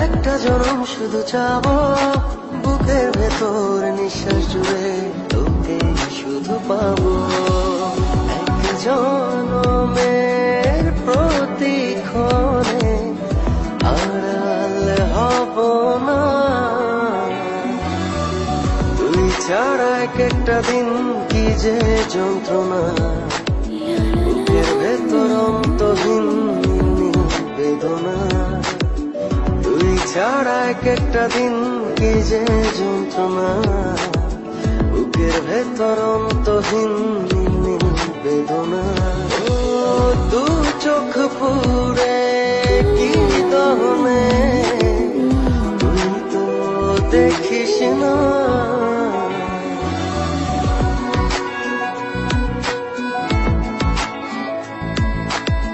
একটা জনম শুধু চাবো, বুকের ভেতর নিঃশ্বাস জুড়ে তোকে শুধু পাবো। এক জনমের প্রতিক্ষণে আড়াল হব না, তুই ছাড়া এক একটা দিন কি যে যন্ত্রণা, বুকের ভেতর অন্তহীন বেদনা, তুই ছাড়া এক একটা দিন কি যে যন্ত্রণা, বুকের ভেতর অন্তহীন বেদনা। ও দু চোখ পুরে কি দহনে, তুই তো দেখিস না।